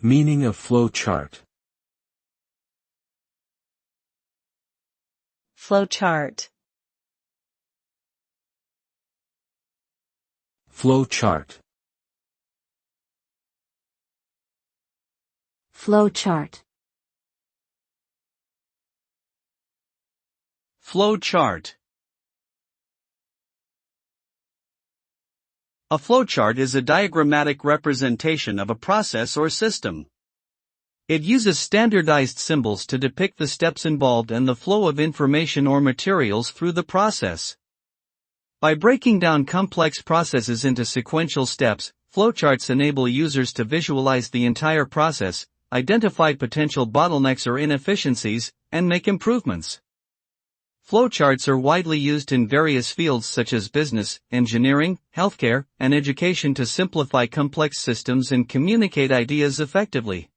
Meaning of flow chart. Flow chart. Flow chart. Flow chart. Flow chart. A flowchart is a diagrammatic representation of a process or system. It uses standardized symbols to depict the steps involved and the flow of information or materials through the process. By breaking down complex processes into sequential steps, flowcharts enable users to visualize the entire process, identify potential bottlenecks or inefficiencies, and make improvements. Flowcharts are widely used in various fields such as business, engineering, healthcare, and education to simplify complex systems and communicate ideas effectively.